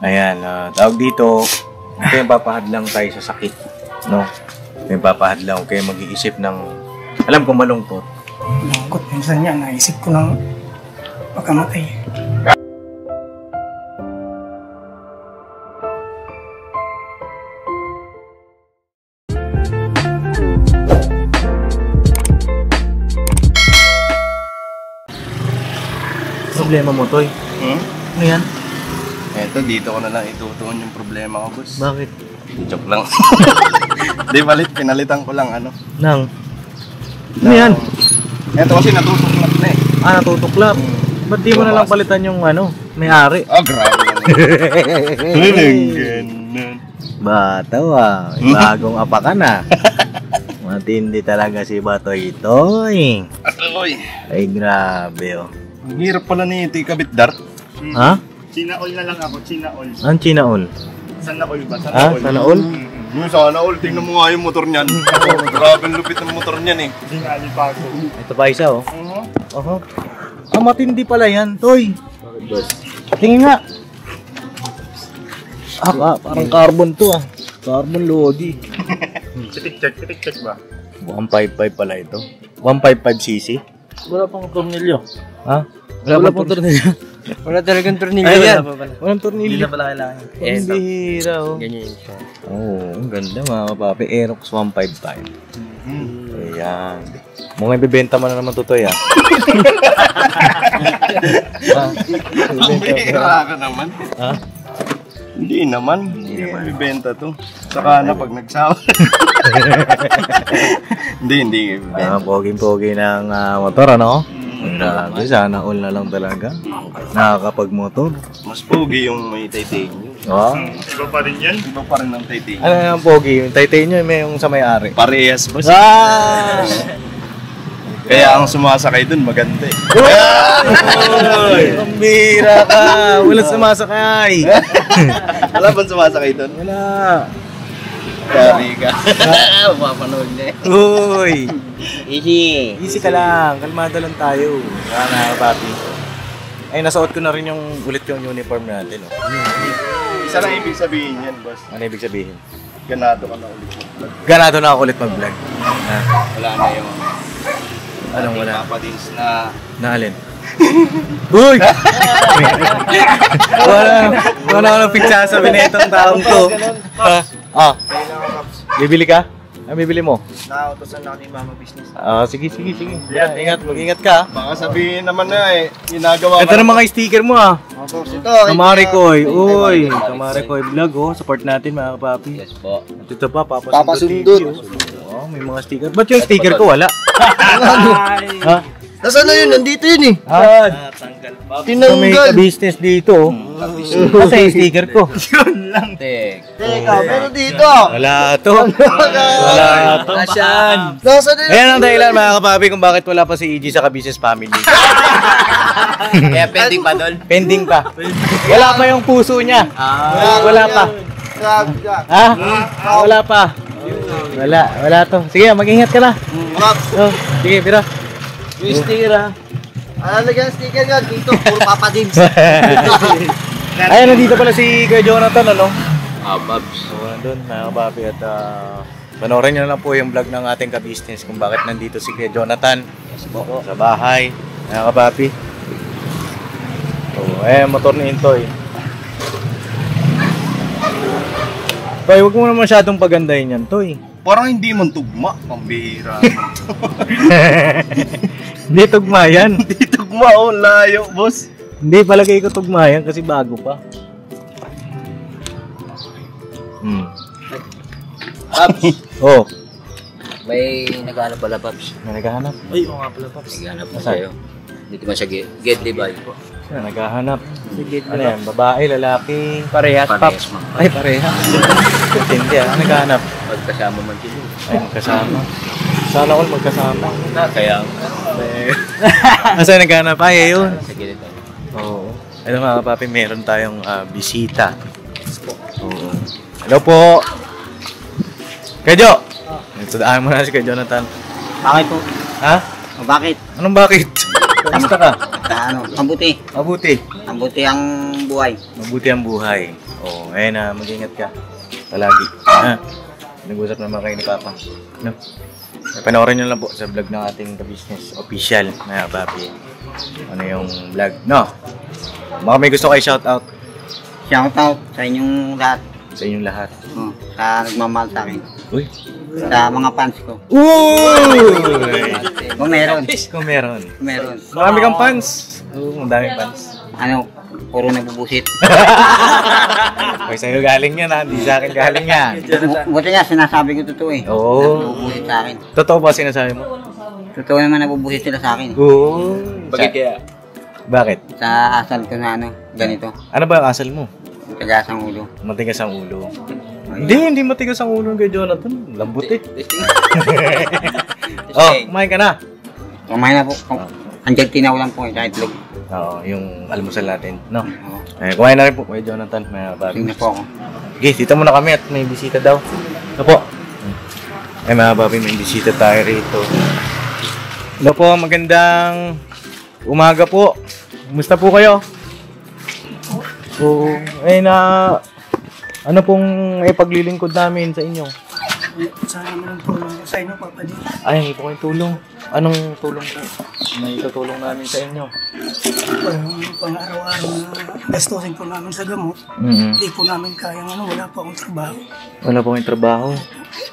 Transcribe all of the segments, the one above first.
Ayan, tawag dito, kaya papahadlang tayo sa sakit, no? Kaya papahadlang, kaya mag-iisip ng, alam ko malungkot. Malungkot, minsan yan, naisip ko ng pagkamatay. Problema mo, Toy? Ano yan? Eto, dito ko na lang itutuon yung problema ko, boss. Bakit? Joke lang. Di pinalitan ko lang ano. Nang? Ano yan? Eto kasi natutuklap na eh. Natutuklap? Ba't di mo na lang palitan yung may-ari? Grabe naman. Bata bagong apa ka na. Matindi talaga si Batoy Toy. Atoy. Ay grabe Ang hirap pala ni Tika Bitdar. Ha? China all na lang ako, China all. Ang China all? Sana all ba? Sana all? Yung sana all, tingnan mo nga yung motor niyan. Grabe lupit ng motor niyan eh. Dinali pa ako. Ito pa isa matindi pala yan, Toy. Bakit, boss? Tingin nga. Parang carbon to Carbon Lodi. Check ba? 155 pala ito. 155cc. Wala pang tornilyo. Ha? Wala pang tornilyo. Wala talagang tornilyo yan. Walang tornilyo. Hindi na pala kailangan. Ang bihira Ganyan yun siya. ang ganda mga kapapi. Aerox 155. Ayan. Mukhang ibibenta mo na naman tutoy Bihira ka naman. Ha? Hindi naman ibibenta to. Saka na pag nagsawa. Hindi ibibenta. Poging-pogi ng motor, ano? Grabe, sana all na lang talaga. Nakakapag-motor. Mas pogi yung may titanium. Iba pa rin yan? Iba pa rin ang titanium. Ano yung pogi? Yung titanium, may yung sa may-ari. Parehas, boss. Kaya ang sumasakay dun maganda eh. Ang bira ka! Walang sumasakay! Wala bang sumasakay dun? Wala! Yari ka. Mapapanood na eh. Uy! Easy. Easy ka lang, kalmado lang tayo. Mga papi. Ay, nasuot ko na rin ulit yung uniform natin. Isa lang ibig sabihin yan, boss. Ano ibig sabihin? Ganado ka na ulit mag-vlog. Ganado na ako ulit mag-vlog. Wala na yung Anong wala? papadins na Naalin? Uy! Wala ko nang picture sabi na itong taong to. Bibili ka? Ano bibili mo? Nakautosan lang ni Mama Business. Sige. Yeah, mag-ingat ka. baka sabihin naman na eh, ginagawa Ito na mga sticker mo Ito. Kamari Koy. Uy, Kamari Koy vlog Support natin mga kapapi. Yes po. At ito pa, Papasundot. May mga sticker. Ba't yung sticker ko wala? Ha? Nasaan na yun? Nandito yun eh. Tanggal pa. May Tinanggal. business dito. Kasi yung sticker ko. Yun lang. Teka, pero dito. Wala to. Wala to. Nasaan? Nasaan na yun? Ayan ang dahilan mga kapapi kung bakit wala pa si EG sa Ka-Business Family. Kaya pending pa doon? Pending pa. Wala pa yung puso niya. Wala pa. Ha? Wala pa. Wala to. Sige, mag-ingat ka na. Sige, pira. Yung sticker lagyan sticker yan. Dito, puro papadims. Ayan, nandito pala si Kuya Jonathan, ano? Babs. So, nandun, mga kapapi. At panoorin nyo na lang po yung vlog ng ating ka-business kung bakit nandito si Kuya Jonathan sa bahay. Mga kapapi. So, motor ni Intoy. Toy, huwag mo na masyadong pagandahin yan, Toy. Parang hindi man tugma, pambihira. Hindi tugma yan. Hindi tugma, layo, boss. Hindi, palagay ko tugma yan kasi bago pa. Paps. Oh, May naghahanap pala, Paps. may naghahanap. Ay, oo nga pala, Paps. Naghahanap na Saan? sa'yo. Dito man siya get libay. Sino naghahanap? Ano yan? Babae, lalaki? Parehas, Paps. Ay, parehas. Hindi ano naghahanap? Magkasama man sila. Ay, magkasama. Sana all magkasama. Kaya, Asa naghahanap? Ay, ayun. sa gilid ako. Oo. Ano mga kapapi, meron tayong bisita. Oo. Hello po. Kajo! Sudaan mo na si Kuya Jonathan. Bakit po? Ha? Bakit? Anong bakit? Kamusta ka? Ano, mabuti. Mabuti. Mabuti ang buhay. Mabuti ang buhay. Oo, ayun na, mag-ingat ka. Palagi. Ha? Nag-usap naman kayo ni Papa. No? Panoorin nyo lang po sa vlog ng ating ka-business official na Papi. Ano yung vlog? No? Baka may gusto kayo shoutout Shoutout sa inyong lahat. sa inyong lahat. Sa nagmamahal sa akin. Uy! Sa mga fans ko. Uy! Kung meron. Kung meron. Kung meron. Marami kang fans. Oo, madaming fans. Ano, puro nagbubusit. Kaya sa'yo galing yan ha, hindi sa akin galing yan. Buti nga, sinasabi ko totoo eh. Oo. Nagbubusit sa akin. Totoo ba sinasabi mo? Totoo naman nagbubusit sila sa akin. Oo. Bakit kaya? Bakit? Sa asal ko na ano, ganito. Ano ba ang asal mo? Tagasang ulo. Matigas ang ulo. Hindi matigas ang ulo kay Jonathan. Lambot eh. Oh, kumain ka na. Kumain na po. Argentina ko lang po, kahit log. Oo, yung almusal natin, no? Eh, kumain na rin po kay Jonathan, mga babi. Tingnan po ako. Okay, dito muna kami at may bisita daw. Ano po? Eh, mga babi, may bisita tayo rito. Ano po, magandang umaga po. Kumusta po kayo? Oo, eh ano pong ipaglilingkod namin sa inyo? Sana naman ang tulong sa inyo, Papa Di. Ay, hindi po kayong tulong. Anong tulong po? May tutulong namin sa inyo. Yung pang-araw-araw na gastusin po namin sa gamot, hindi po namin kayang wala po akong trabaho. Wala po kayong trabaho.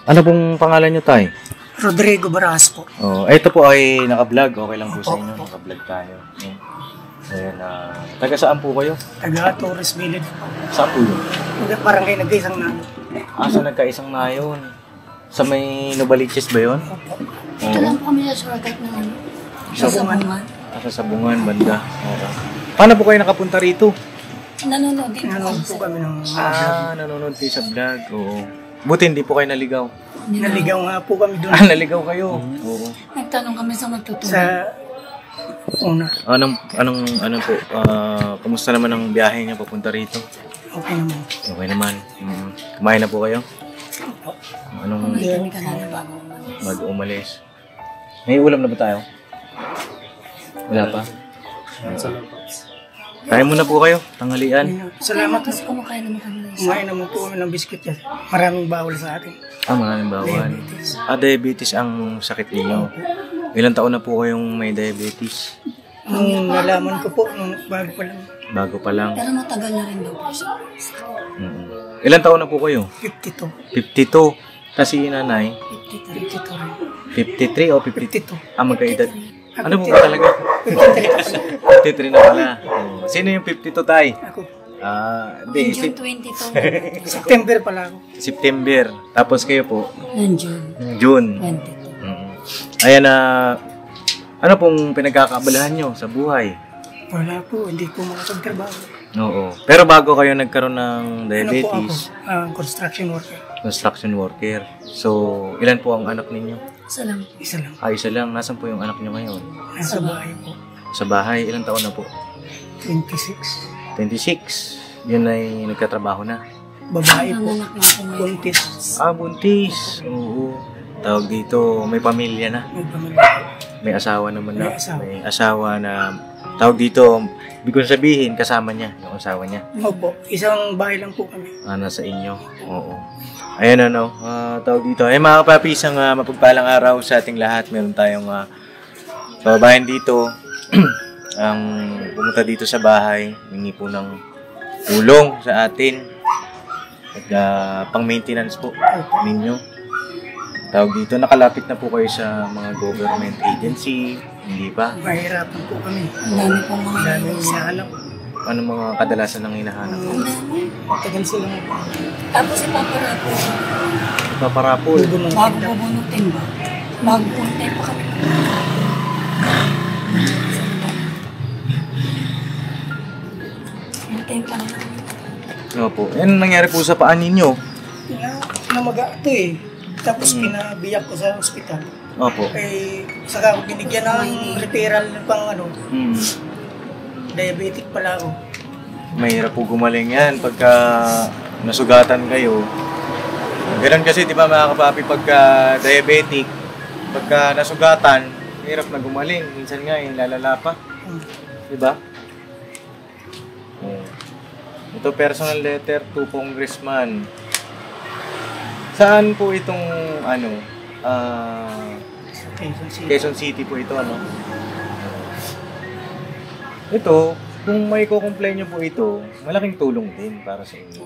Ano pong pangalan nyo, Tay? Rodrigo Baras po. Oh, ito po ay naka-vlog. Okay lang po sa inyo. Naka-vlog tayo. Ayan, taga saan po kayo? Taga Torres Village po. Saan po yun? Parang kayo nag-isang namin. Sa nagkaisang na yun. Sa may Novaliches ba yun? Ito lang po kami sa shortcut ng ano. Sa Sabungan. Sa Sabungan, banda. Oo. Paano po kayo nakapunta rito? Nanonood din po. Nanonood po kami ng Nanonood kayo sa vlog. Oo. Buti hindi po kayo naligaw. naligaw nga po kami doon. Naligaw kayo. Oo. Nagtanong kami sa magtutulong. Sa una. Ano po, kamusta naman ang biyahe niyo papunta rito? Okay naman. Okay naman. Kumain na po kayo? Anong Kumain kami kanina bago umalis. bago umalis? May ulam na ba tayo? Wala pa? Kain muna po kayo, tanghalian. Salamat po. Tapos kumakain naman kami ng isa. Kumain naman po kami ng biscuit yan. Maraming bawal sa atin. Maraming bawal. Diabetes ang sakit ninyo. Ilang taon na po kayong may diabetes? Nung nalaman ko po, nung bago pa lang, Bago pa lang. Pero matagal na rin daw po siya. Ilang taon na po kayo? 52. 52. Tapos si nanay? 52 rin. 53 o 52? 52. Magkaedad. Ano po ba talaga? 53 na pala. Sino yung 52 tay? Ako. Hindi. June 22. September pala ako. September. Tapos kayo po? June June. 22. Ayan ano pong pinagkakabalahan nyo sa buhay? Wala po, hindi po makapagtrabaho. Oo. Pero bago kayo nagkaroon ng Ano po ako? diabetes, Construction worker. construction worker. So, ilan po ang anak ninyo? Isa lang. Isa lang. Isa lang. Nasaan po yung anak nyo ngayon? Nasa bahay po. Sa bahay, ilang taon na po? 26. 26. Yun ay nagkatrabaho na. Babae po. Ang anak lang po ngayon. Buntis. Buntis. Oo. Tawag dito, may pamilya na. May pamilya. May asawa naman na. May asawa. May asawa na, tawag dito, ibig ko sabihin, kasama niya, yung asawa niya. Opo, isang bahay lang po kami. Nasa inyo. Oo. Ayan tawag dito. Ay mga kapapis, ang mapagpalang araw sa ating lahat. Meron tayong kababayan dito ang pumunta dito sa bahay. Hingi po ng tulong sa atin. At pang-maintenance po ninyo. Tawag dito, nakalapit na po kayo sa mga government agency. Hindi pa? Mahirapan po kami. Ang dami pong mga Dami hinahanap. Ano mga kadalasan ng hinahanap? Tagal sila mo. Tapos ipaparapo siya. Paparapol. Bubunong. Bago bubunutin ba? Bago puntay pa kami. Hintayin pa naman. Opo. Yan ang nangyari po sa paan ninyo. Namaga ito eh. Tapos pinabiyak ko sa ospital. Opo. Eh, saka ako binigyan ng referral pang diabetic pala ako. Mahirap po gumaling yan pagka nasugatan kayo. Ganun kasi, di ba mga kapapi, pagka diabetic, pagka nasugatan, hirap na gumaling. Minsan nga, lalala pa. di ba? Ito personal letter to Congressman. Saan po itong ano? Quezon City. Quezon City po ito, ano? Ito, kung may i-comply nyo po ito, malaking tulong din para sa inyo.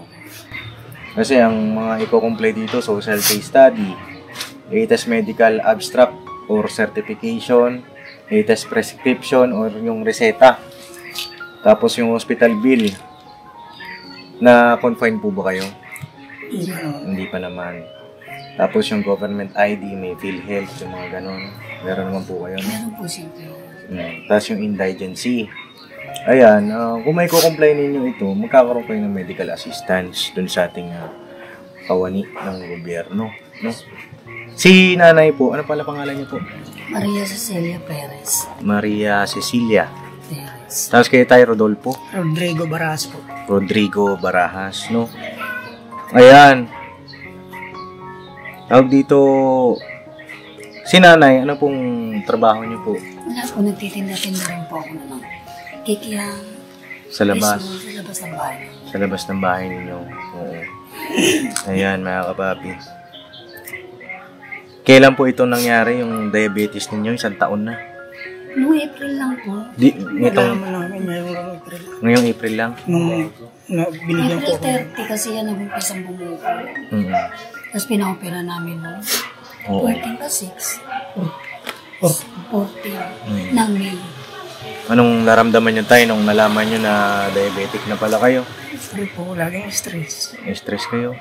Kasi ang mga i-comply dito, social case study, latest medical abstract or certification, latest prescription or yung reseta. Tapos yung hospital bill. Na confine po ba kayo? Hindi pa naman. Tapos yung government ID, may PhilHealth, yung mga ganon. Meron naman po kayo, no? Meron po siyempre. Tapos yung indigency. Ayan, kung may kukomplain ninyo ito, magkakaroon kayo ng medical assistance dun sa ating kawani ng gobyerno. No? Si nanay po, ano pala pangalan niyo po? Maria Cecilia Perez. Maria Cecilia. Perez. Tapos kayo tayo, Rodolfo? Rodrigo Baras po. Rodrigo Barajas, no? Ayan. Tawag dito, si nanay, ano pong trabaho niyo po? Wala po, nagtitinda-tinda rin po ako naman. Kikiyang Sa labas? sa labas ng bahay. Sa labas ng bahay ninyo. Oo. Ayan, mga kapapi. Kailan po ito nangyari, yung diabetes ninyo? Isang taon na. Noong April lang po. Nalaman namin ngayong April. Ngayong April lang? Nung binigyan po April ako. 30 kasi yan nag-umpisang bumuko. Tapos pinaopera namin noong Oo. 14 pa 6. 14 ng May. Anong naramdaman nyo tayo nung nalaman nyo na diabetic na pala kayo? Sorry po, laging stress. Stress kayo?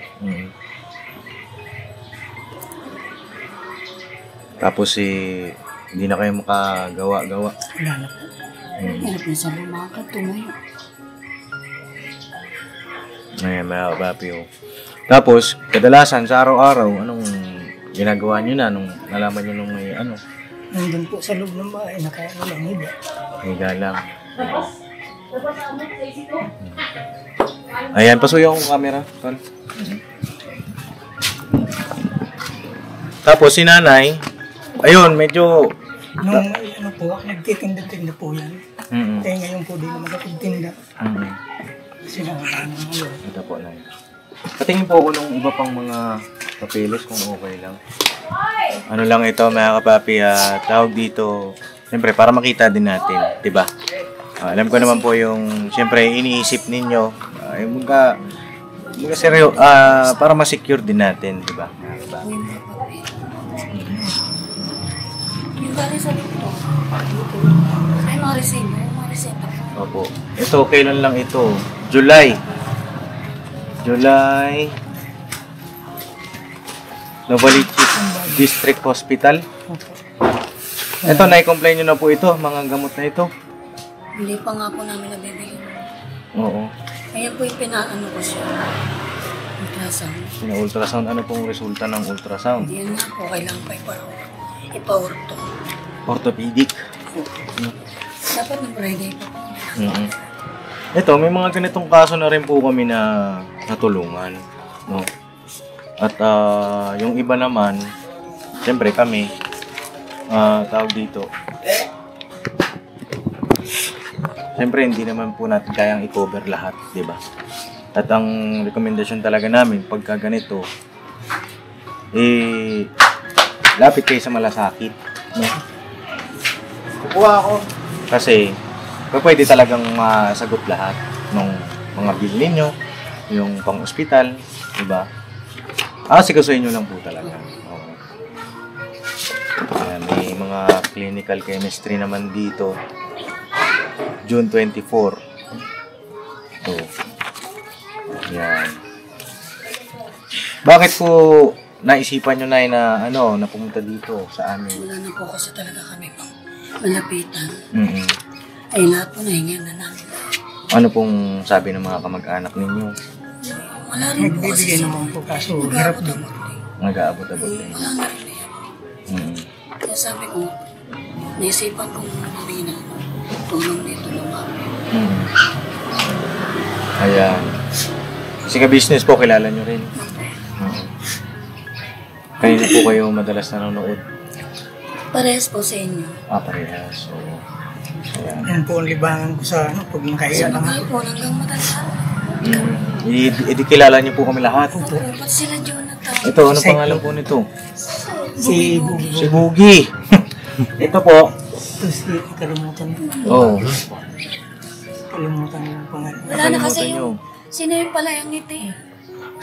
Tapos hindi na kayo makagawa-gawa. Wala na po. Hirap na sa lumakad, tumayo. Ayan, mga kapapi. Tapos, kadalasan sa araw-araw, anong ginagawa nyo na nung nalaman nyo nung may ano? Nandun po sa loob ng bahay, nakaano lang iba. Higa lang. Ayan, pasuyo akong camera. Tol. Tapos si nanay, ayun, medyo... Nung ano po, nagtitinda-tinda po yan. Kaya ngayon po din naman nakapagtinda. Kasi nakakano ngayon. Ito po lang. Patingin po ako ng iba pang mga papeles kung okay lang. Ano lang ito, mga kapapi, tawag dito, siyempre para makita din natin, di ba? Alam ko naman po yung, siyempre, iniisip ninyo, mga seryo, para ma-secure din natin, di ba? Yung galing sa dito. Ay, mga reseta. Mga reseta. Opo. Ito, kailan lang ito? July. Novaliches District Hospital. Ito, na-complain nyo na po ito, mga gamot na ito. Hindi pa nga po namin nabibili. Oo. Kaya po yung pinaano ko siya. Ultrasound. Pina-ultrasound, ano pong resulta ng ultrasound? Hindi yan nga po, kailangan pa ipa-orto. Orthopedic. Dapat ng Friday pa po. Ito, may mga ganitong kaso na rin po kami na natulungan. No? At yung iba naman, siyempre kami, tawag dito, siyempre hindi naman po natin kayang i-cover lahat, di ba? At ang rekomendasyon talaga namin, pagka ganito, lapit kayo sa malasakit. No? Kukuha ako. Kasi, pwede talagang masagot lahat ng mga bill ninyo, yung pang-ospital, di ba? Sigasuhin nyo lang po talaga. Oo. Ayan, may mga clinical chemistry naman dito. June 24. So, yan. Bakit po naisipan nyo na na pumunta dito sa amin? Wala na po kasi talaga kami pang malapitan. Ay, lahat po nahingan na namin. Ano pong sabi ng mga kamag-anak ninyo? Wala rin po kasi Nagbibigay naman po kaso hirap din. Nag-aabot-abot din. wala na rin na yan. Kaya sabi ko, naisipan kong humingi na tulong dito naman. Ayan. Kasi ka-business po, kilala nyo rin. Kanina po kayo madalas nanonood. Parehas po sa inyo. Parehas. So, Yan po ang libangan ko sa ano, pag nakahiya lang ako. po hanggang matanda. Hindi kilala niyo po kami lahat. Ba't sila Jonathan? Ito, ano pangalan po nito? Si Si Boogie. Ito po. Ito si kalimutan ko. Oh. Kalimutan yung pangalan. Wala na kasi Nakalimutan yung... Sino yung pala yung ngiti?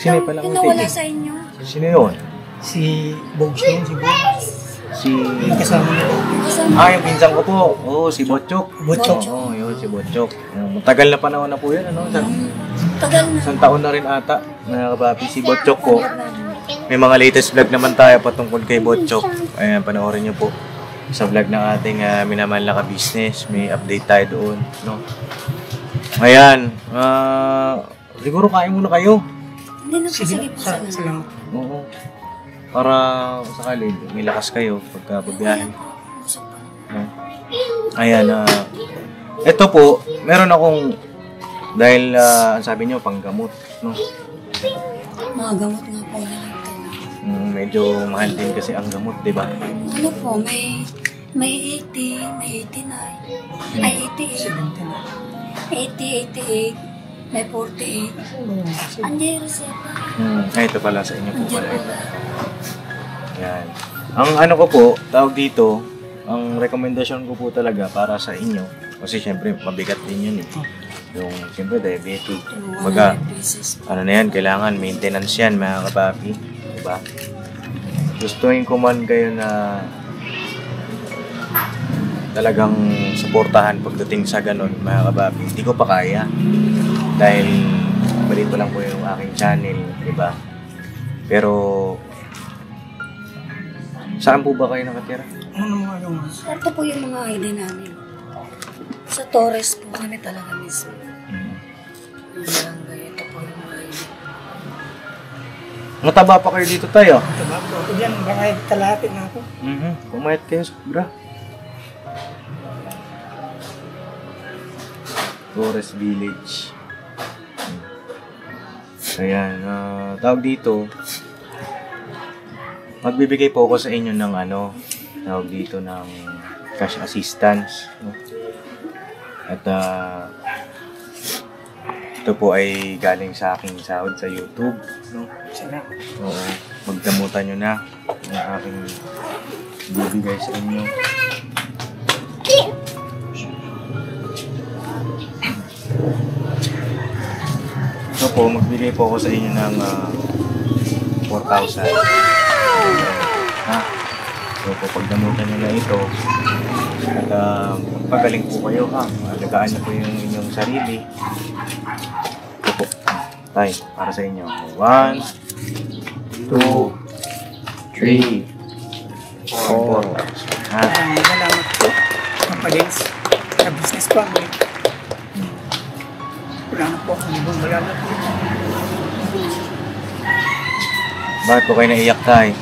Sino yung pala Yung ngiti? nawala sa inyo. Sino yun? Si Bogs yun, si Bogs. Si... Yung kasama niya. Yung kasama. Ah, yung pinsan ko po. Oo, si Botchok. Botchok. Oo, yun, si Botchok. Matagal na panahon na po yun, ano? Tagal na. Isang taon na rin ata, mga kapapi. Si Botchok po. May mga latest vlog naman tayo patungkol kay Botchok. Ayan, panoorin niyo po. Sa vlog ng ating Minamahal na Ka-Business. May update tayo doon, no? Ayan. Siguro kain muna kayo. Hindi na po. Sige, Sige po sana. salamat. Oo. Para sakali, may lakas kayo pagka pabiyahe. Busog pa. No? Ayan, ito po, meron akong, dahil ang sabi niyo, panggamot, no? Mga gamot nga po na lang tayo. Medyo mahal din kasi ang gamot, di ba? Ano po, may 80, may 89, ay 88, 88, may 48. Andiyan yung reseta. Ay, ito pala sa inyo po Andiyan pala. po Ito. ba? Yan. Ang ano ko po, tawag dito, ang rekomendasyon ko po talaga para sa inyo, kasi syempre mabigat din yun eh. Yung syempre diabetic. Baga, 100 pesos. ano na yan, kailangan maintenance yan mga kapapi. Diba? Gustuin ko man kayo na talagang suportahan pagdating sa ganun mga kapapi. Hindi ko pa kaya. Dahil balito lang po yung aking channel, diba? Pero saan po ba kayo nakatira? Ano mga yung Ito po yung mga ID namin. Sa Torres po kami talaga mismo. Yung barangay, ito po yung mga ID. Mataba pa kayo dito tayo. tabako? Yan, baka kalahati na ako. Pumayat kayo sobra. Torres Village. Ayan, tawag dito. Magbibigay po ako sa inyo ng ano, tawag dito ng cash assistance. No? At ito po ay galing sa aking sahod sa YouTube. No? Salamat. Oo, magdamutan nyo na ang aking bibigay sa inyo. Ito po, magbigay po ako sa inyo ng 4,000. Ha? So, po, pagdamutan nyo na ito, at pagaling po kayo, ha? Alagaan nyo po yung inyong sarili. Ito po. Tay, para sa inyo. 1, 2, 3, 4. Ha? Maraming salamat po. Kapalins. Sa business ko. Wala na po akong ibang balala po. Bakit po kayo naiyak, Tay?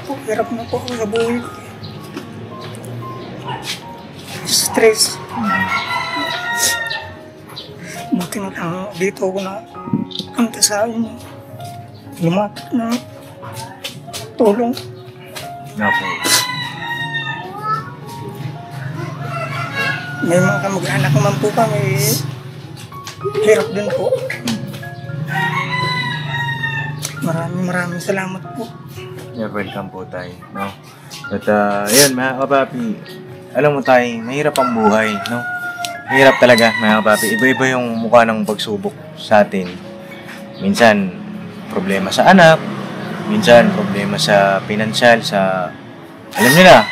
Po, hirap na po ako sa buhay ko. Stress. Buti na dito ako na punta sa inyo. Lumapit na tulong. Nga po. May mga kamag-anak naman po kami. Hirap din po. Maraming salamat po. You're welcome po, Tay. No? At yun, mga kapapi, alam mo, Tay, mahirap ang buhay, no? Mahirap talaga, mga kapapi. Iba-iba yung mukha ng pagsubok sa atin. Minsan, problema sa anak. Minsan, problema sa pinansyal, sa, alam niyo na,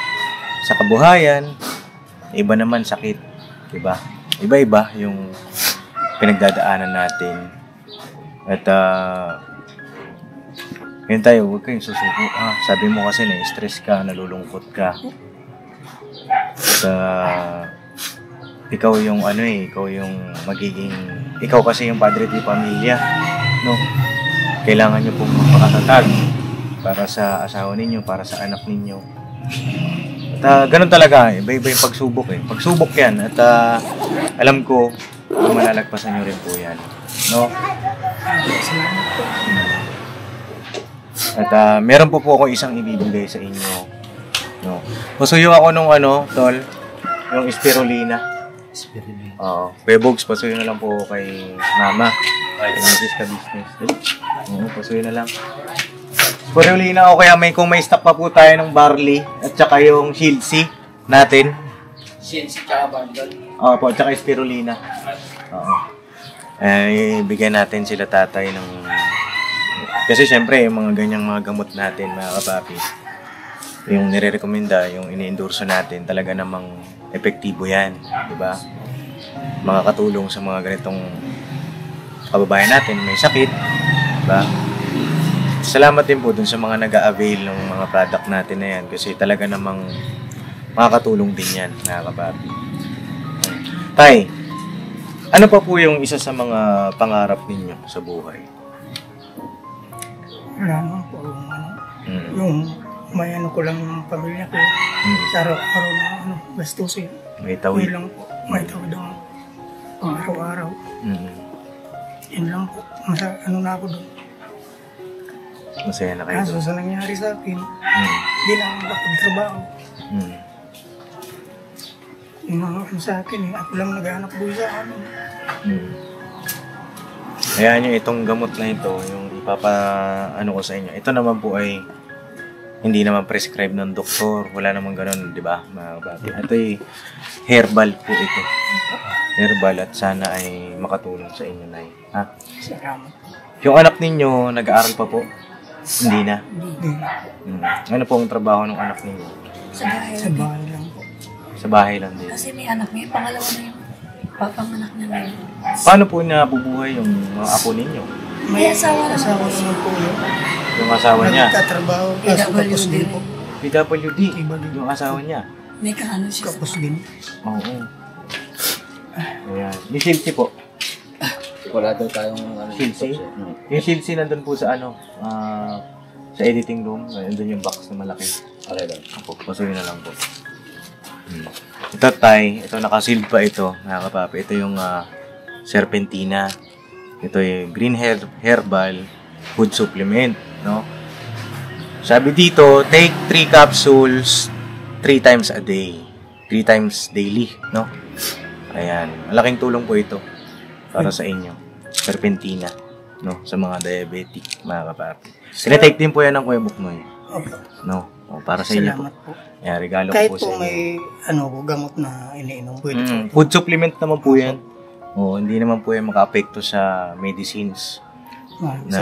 sa kabuhayan. Iba naman, sakit. Diba? Iba-iba yung pinagdadaanan natin. At, yun tayo, huwag kayong susuko. Sabi mo kasi na-stress ka, nalulungkot ka. At, ikaw yung ikaw yung magiging, ikaw kasi yung padre di pamilya, no? Kailangan nyo pong magpakatatag para sa asawa ninyo, para sa anak ninyo. At ganun talaga, iba-iba yung pagsubok eh. Pagsubok yan at alam ko, malalagpasan nyo rin po yan, no? Salamat po. At meron po ako isang ibibigay sa inyo, no? Masuyo ako nung tol, yung spirulina. Oo. Kuya Bogs, pasuyo na lang po kay Mama. Kay Mrs. ka business. Oo, pasuyo na lang. Spirulina o kaya kung may stock pa po tayo ng barley at saka yung shield C natin. Shield C tsaka bundle. Oo po, at saka spirulina. Oo. Bigyan natin sila tatay ng... Kasi syempre, yung mga ganyang mga gamot natin, mga kapapi, yung nire-recommenda, yung ini-endorso natin, talaga namang epektibo yan, di ba? Makakatulong sa mga ganitong kababayan natin, may sakit, di ba? Salamat din po dun sa mga nag-a-avail ng mga product natin na yan, kasi talaga namang makakatulong din yan, mga kapapi. Tay, ano pa po yung isa sa mga pangarap ninyo sa buhay? Wala naman po yung may ano ko lang yung pamilya ko. Sa araw-araw na gastusin. May tawid. Yun lang po. May tawid ang pang araw-araw. Yun lang po. Ano na ako doon. Masaya na kayo Kaso doon. sa nangyari sa akin, hindi na ako makapagtrabaho. Yung mga ano sa akin, ako lang naghahanap buhay sa amin. Kaya nyo itong gamot na ito, yung ipapa-ano ko sa inyo. Ito naman po ay hindi naman prescribe ng doktor. Wala namang ganun, di ba, mga kapapi? Ito ay herbal po ito. Herbal at sana ay makatulong sa inyo, Nay. Ha? Salamat. Yung anak ninyo, nag-aaral pa po? Hindi na. Hindi. Ano po ang trabaho ng anak ninyo? Sa bahay. Sa bahay lang po. Sa bahay lang din. Kasi may anak niya, pangalawa na yung papanganak niya ngayon. Paano po nabubuhay yung mga apo ninyo? May asawa naman Asawa po siya. naman po yun. Yung asawa niya? Nagtatrabaho. Kaso kapos din po. PWD. Yung asawa niya? May kaano siya sa Kapos din. Oo. Ayan. Yung Silsi po? Wala daw tayong Silsi? Yung Silsi nandun po sa sa editing room. Nandun yung box na malaki. Okay lang. Ako, pasuhin na lang po. Ito tay, ito nakasealed pa ito, mga kapapi. Ito yung serpentina. Ito yung green herbal food supplement, no? Sabi dito, take 3 capsules 3 times a day. 3 times daily, no? Ayan, malaking tulong po ito para sa inyo. Serpentina, no? Sa mga diabetic, mga kapapi. Sinetake din po yan ng Kuya Buknoy, Opo. no? O, para sa inyo po. Salamat po. Ayan, regalo ko Kahit po po sa inyo. may gamot na iniinom, pwede po. Food supplement naman po yan. O, hindi naman po yan maka-apekto sa medicines Salamat. na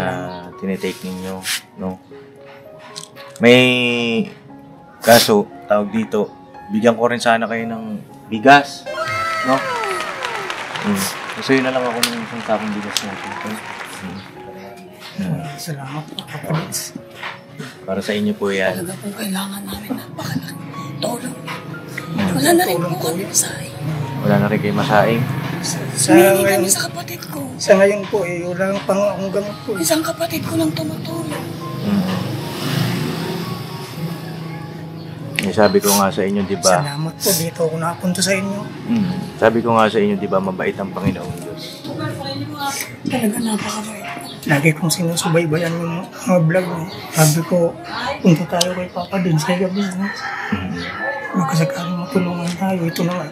tinitake ninyo, no? May kaso, tawag dito, bigyan ko rin sana kayo ng bigas, no? So yun na lang ako ng isang tapong bigas natin. Salamat po, kapatid. Para sa inyo po yan. talaga po kailangan namin napakalaking tulong. Wala na rin po kami masahe. Wala na rin kayo masaing. Sa Humingi ngayon, kami sa kapatid ko. sa ngayon po, wala lang pang akong gamot po. Isang kapatid ko lang tumutulong. Sabi ko nga sa inyo, di ba? Salamat po, dito ako nakapunta sa inyo. Sabi ko nga sa inyo, di ba, mabait ang Panginoong Diyos. Talaga napakabait. Lagi kong sinusubaybayan yung mga vlog mo. Sabi ko, punta tayo kay Papa din sa business. Magkasakaling matulungan tayo. Ito na nga.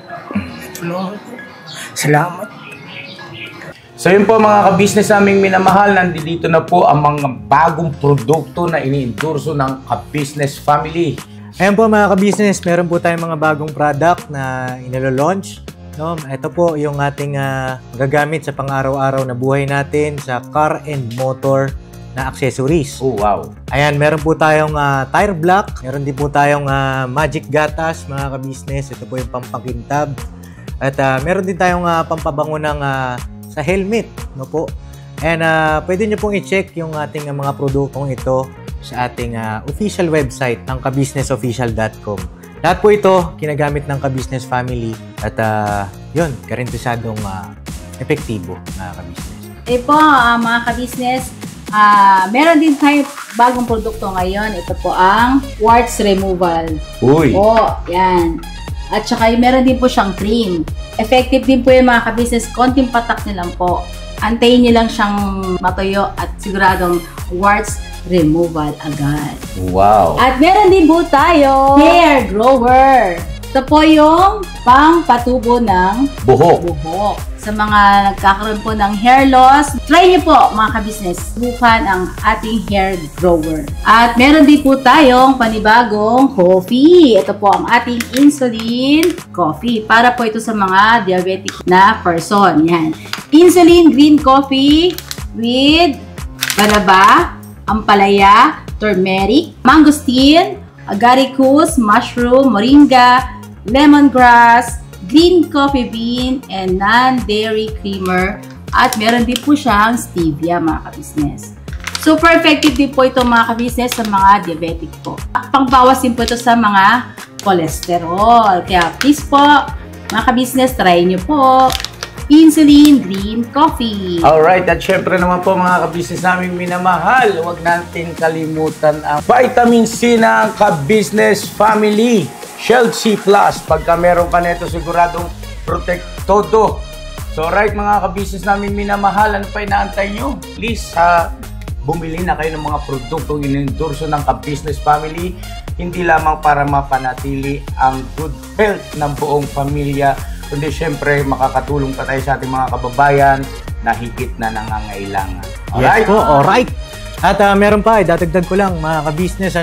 Tulungan po. Salamat. So yun po mga ka-business naming minamahal, nandito na po ang mga bagong produkto na ini-endorso ng ka-business family. Ayan po mga ka-business, meron po tayong mga bagong product na inilo-launch. No? Ito po yung ating gagamit sa pang-araw-araw na buhay natin sa car and motor na accessories. Oh wow! Ayan, meron po tayong tire block, meron din po tayong magic gatas mga ka-business. Ito po yung pampakintab. At meron din tayong pampabango ng sa helmet, no po. And pwede nyo pong i-check yung ating mga produktong ito sa ating official website ng kabusinessofficial.com. Lahat po ito kinagamit ng ka-business family at yun, garantisadong epektibo mga ka-business. Eh po, mga ka-business, meron din tayo bagong produkto ngayon. Ito po ang warts removal. Uy! Po, yan. At saka meron din po siyang cream. Effective din po yung mga ka-business. Konting patak nyo lang po. Antayin nyo lang siyang matuyo at siguradong warts removal agad. Wow! At meron din po tayo hair grower. Ito po yung pangpatubo ng Buhok. buhok. Sa mga nagkakaroon po ng hair loss, try niyo po mga kabisnes, subukan ang ating hair grower. At meron din po tayong panibagong coffee. Ito po ang ating insulin coffee. Para po ito sa mga diabetic na person. Yan. Insulin green coffee with balaba, ampalaya, turmeric, mangosteen, agaricus, mushroom, moringa, lemongrass, green coffee bean, and non-dairy creamer. At meron din po siyang stevia mga kabisnes. Super effective din po ito mga kabisnes sa mga diabetic po. Pangbawas din po ito sa mga cholesterol. Kaya please po mga kabisnes, try nyo po insulin green coffee. Alright, at syempre naman po mga kabisnes namin minamahal, huwag natin kalimutan ang vitamin C ng ka-business family. Shield C+. Pagka meron ka nito, siguradong protect todo. So right mga ka-business namin minamahal, ano pa inaantay nyo? Please, bumili na kayo ng mga produktong inendorso ng ka-business family. Hindi lamang para mapanatili ang good health ng buong pamilya, kundi syempre makakatulong pa tayo sa ating mga kababayan na higit na nangangailangan. Yes Alright? po, alright. At meron pa, dadagdag ko lang mga ka-business,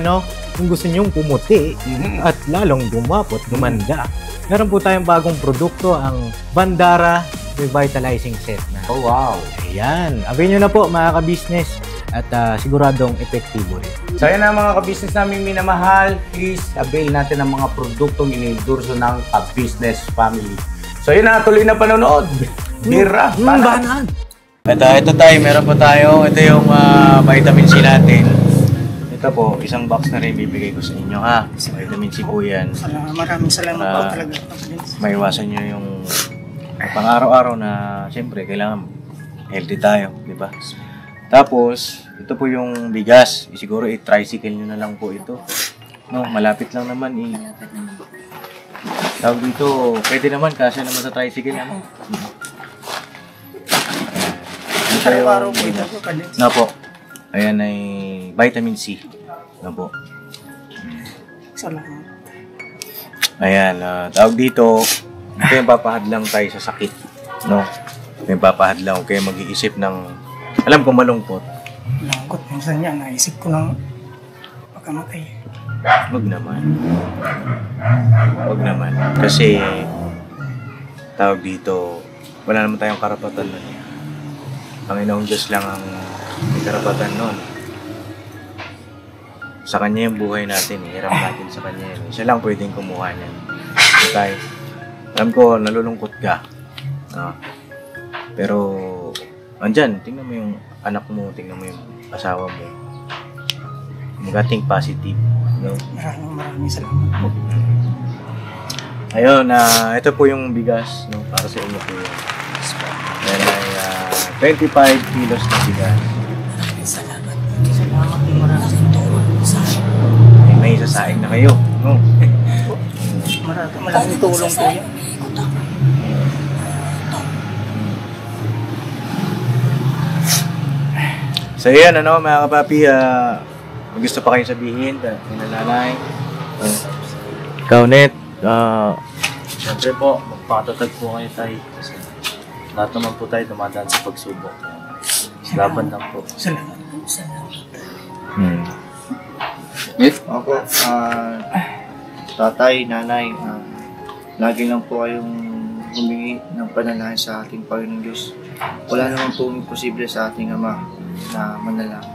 kung gusto nyong pumuti at lalong gumapot, gumanda. Meron po tayong bagong produkto, ang Bandara Revitalizing Set na. Oh wow! Ayan, avail nyo na po mga ka-business at siguradong epektibo rin. So yan ang mga ka-business namin minamahal, please avail natin ang mga produktong inendorso ng ka-business family. So yun na, tuloy na panonood. Bira, banaan. Ito tayo, meron po tayo. Ito yung vitamin C natin. Ito po, isang box na rin bibigay ko sa inyo ha. Vitamin C po yan. Maraming salamat po talaga. Maiwasan nyo yung pang-araw-araw na siyempre kailangan healthy tayo, di ba? Tapos, ito po yung bigas. Siguro i-tricycle nyo na lang po ito. No, malapit lang naman Malapit naman. Tawag dito, pwede naman kasi naman sa tricycle. Ito Araw-araw po yung ito. bigas. Na po. Ayan ay vitamin C. Na po. Salamat. Ayan, tawag dito, ito yung papahadlang tayo sa sakit. No? Ito yung papahadlang. Huwag kayo mag-iisip ng, alam ko malungkot. Langkot. Minsan yan, naisip ko ng pagkamatay. Huwag naman. Huwag naman. Kasi, tawag dito, wala naman tayong karapatan nun. Panginoong Diyos lang ang may karapatan nun. Sa Kanya yung buhay natin, hirap natin sa Kanya yun. Siya lang pwedeng kumuha niyan. Okay? Alam ko, nalulungkot ka. Pero, andyan, tingnan mo yung anak mo, tingnan mo yung asawa mo. Magating positive. No? Maraming salamat. Ayun, ito po yung bigas, no, para sa inyo po yun. Yan ay 25 kilos na bigas. Maraming salamat. Salamat din maraming tulong sa akin. May sasaing na kayo. No? Malaking tulong po yan. So yan, mga kapapi, gusto pa kayong sabihin, nanay. Ikaw, Net, Siyempre po, magpakatatag po kayo tayo. Kasi lahat naman po tayo dumadaan sa pagsubok. Laban lang po. Salamat. Ako, tatay, nanay, lagi lang po kayong humingi ng panalangin sa ating Panginoong Diyos. Wala naman po imposible sa ating Ama na manalangin.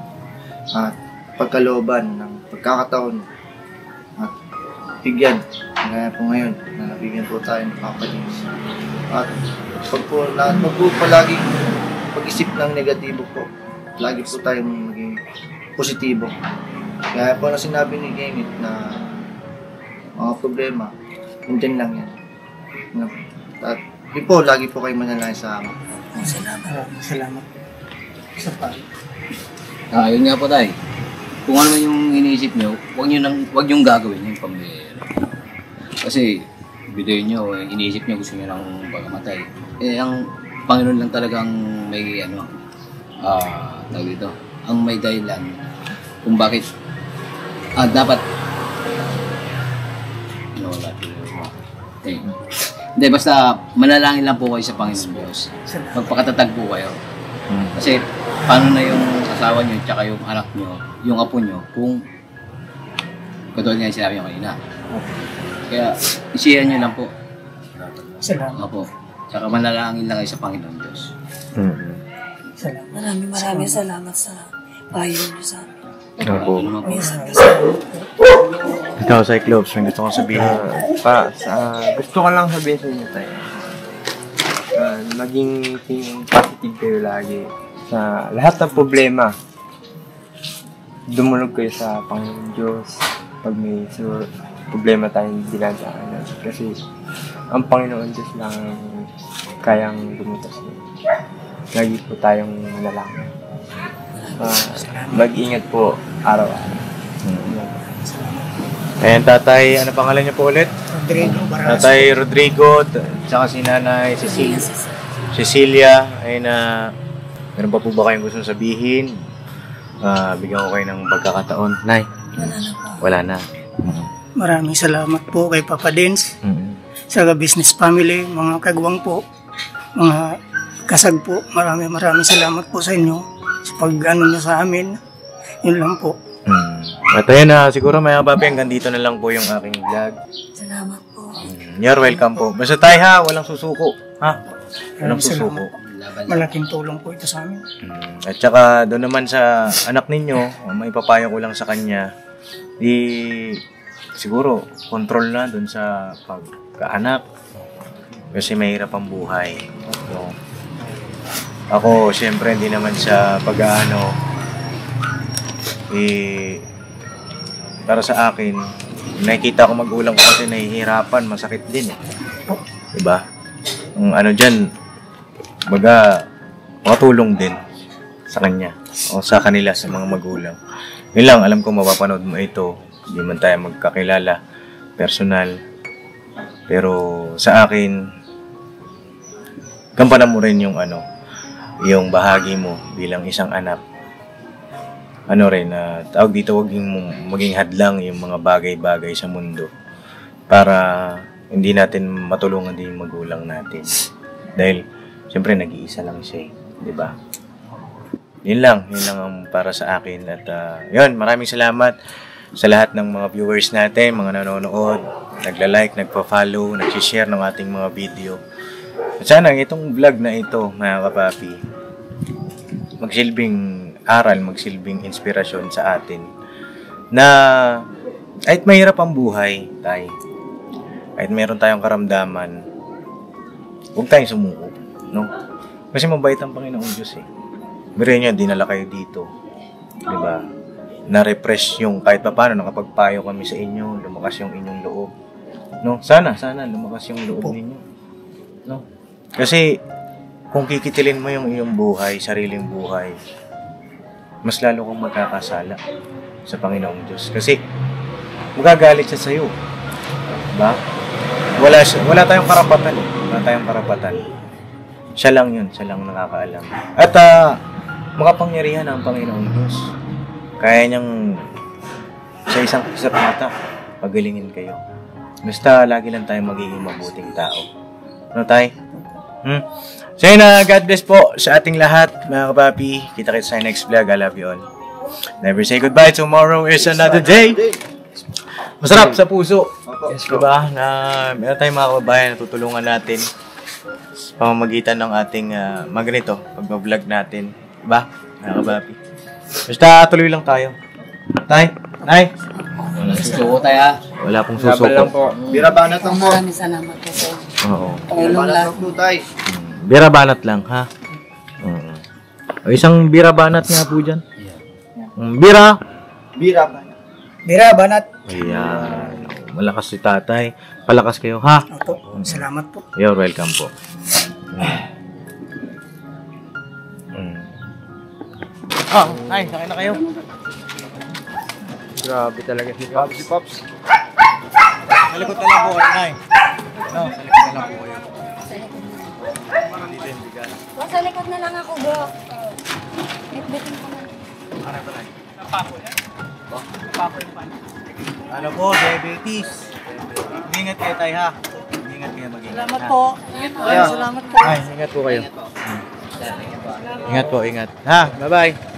At pagkalooban ng pagkakataon at bigyan, kaya po ngayon, na nabigyan po tayo ng papalinis. At pag po palaging pag-isip ng negatibo po, lagi po tayong maging positibo. Kaya po na sinabi ni Gengit na mga problema, hindi lang yan. At di po, lagi po kayo manalangin sa Ama. Salamat. Isa pa. Yun nga po tayo. Kung ano man yung iniisip nyo, huwag nyo gagawin yung pambihira. Kasi, video nyo, iniisip nyo gusto nyo lang pagkamatay. Ang Panginoon lang talaga ang may, tawag dito, ang may dahilan kung bakit, dapat, Okay. Hindi, basta manalangin lang po kayo sa Panginoon Diyos. Magpakatatag po kayo. Kasi paano na yung asawa nyo, tsaka yung anak nyo, yung apo nyo, kung katulad nga yung sinabi nyo kanina. Kaya isiyan nyo lang po. Salamat. Opo. Tsaka manalangin lang kayo sa Panginoon Diyos. Salamat. Maraming salamat sa payo niyo sa amin. Opo. Minsan kasi Ikaw, Cyclops, may gusto kong sabihin. Gusto ko lang sabihin sa inyo tayo. Maging positive kayo lagi. Sa lahat ng problema, dumulog kayo sa Panginoon Diyos. Pag may problema tayong dinadaanan. Kasi ang Panginoon Diyos lang kayang gumutas niya. Lagi po tayong manalangin. Mag-ingat po araw-araw. Ayan, tatay, ano pangalan niyo po ulit? Rodrigo Barras. Tatay Rodrigo, tsaka si nanay Cecilia. Ayun meron pa po ba kayong gustong sabihin? Bigyan ko kayo ng pagkakataon. Nay? Wala na. Maraming salamat po kay Papa Dins. Sa business family, mga kagwang po, mga kasag po. Maraming salamat po sa inyo. Sa pag-ano nyo sa amin. Yun lang po. At ayun siguro mga papi, hanggang dito na lang po yung aking vlog. salamat po. You're welcome po. Basta tayo ha, walang susuko. Ha? Walang susuko. Malaking tulong po ito sa amin. At saka doon naman sa anak ninyo, may papayo ko lang sa kanya, siguro control na doon sa pagkaanak. Kasi mahirap ang buhay. So, ako, siyempre, hindi naman sa pag-aano, para sa akin, nakikita ko magulang ko kasi nahihirapan, masakit din eh. Diba? Ang ano dyan, baga, makatulong din sa kanya o sa kanila, sa mga magulang. Yun lang, alam ko mapapanood mo ito. Hindi man tayo magkakilala, personal. Pero sa akin, gampanan mo rin yung yung bahagi mo bilang isang anak. Tawag dito, huwag yung maging hadlang yung mga bagay-bagay sa mundo para hindi natin matulungan din yung magulang natin. Dahil, siyempre, nag-iisa lang siya, di ba? Yun lang ang para sa akin. At yun, maraming salamat sa lahat ng mga viewers natin, mga nanonood, nagla-like, nagpa-follow, nag-share ng ating mga video. At sana itong vlog na ito, mga kapapi, magsilbing aral, magsilbing inspirasyon sa atin na kahit mahirap ang buhay, kahit meron tayong karamdaman, huwag tayong sumuko, no? Kasi mabait ang Panginoong Diyos eh. Biruin nyo, dinala kayo dito, diba? Na-refresh yung kahit pa paano, nakapagpayo kami sa inyo, lumakas yung inyong loob, no? Sana lumakas yung loob ninyo, no? Kasi kung kikitilin mo yung iyong buhay, sariling buhay, mas lalo kang magkakasala sa Panginoong Diyos. Kasi magagalit siya sa'yo. Diba? Wala tayong karapatan eh. Wala tayong karapatan. Siya lang yun. Siya lang nakakaalam. At makapangyarihan ang Panginoong Diyos. Kaya niyang sa isang kisap mata, pagalingin kayo. Basta lagi lang tayong magiging mabuting tao. Ano tayo? So yun God bless po sa ating lahat, mga kapapi. Kita-kits sa next vlog. I love you all. Never say goodbye. Tomorrow is another day. Masarap sa puso. Yes, diba? Na meron tayong mga kababayan na tutulungan natin sa pamamagitan ng ating maganito, pag-vlog natin. Diba? Mga kapapi. Basta tuloy lang tayo. Tay? Wala susuko tayo ha. Wala pong susuko. Birabanat lang po. Maraming salamat po sa Oo. tulong lahat. Bira banat lang, ha? O isang bira banat nga po dyan. Bira Banat. Ayan. Malakas si tatay. Palakas kayo, ha? Opo. Salamat po. You're welcome po. Ay, sakay na kayo. Grabe talaga si Pops. Sa likod na lang po kayo, Nay. No, sa likod na lang po kayo. Sa likod na lang ako, bro. Bitbitin ko na. Ano po, diabetes. Ingat kayo tayo, ha? Ingat kayo, mag-ingat. Salamat ha? po. Kayo. Salamat po. Ay, ingat po kayo. Ingat po, ingat. Ha, bye-bye.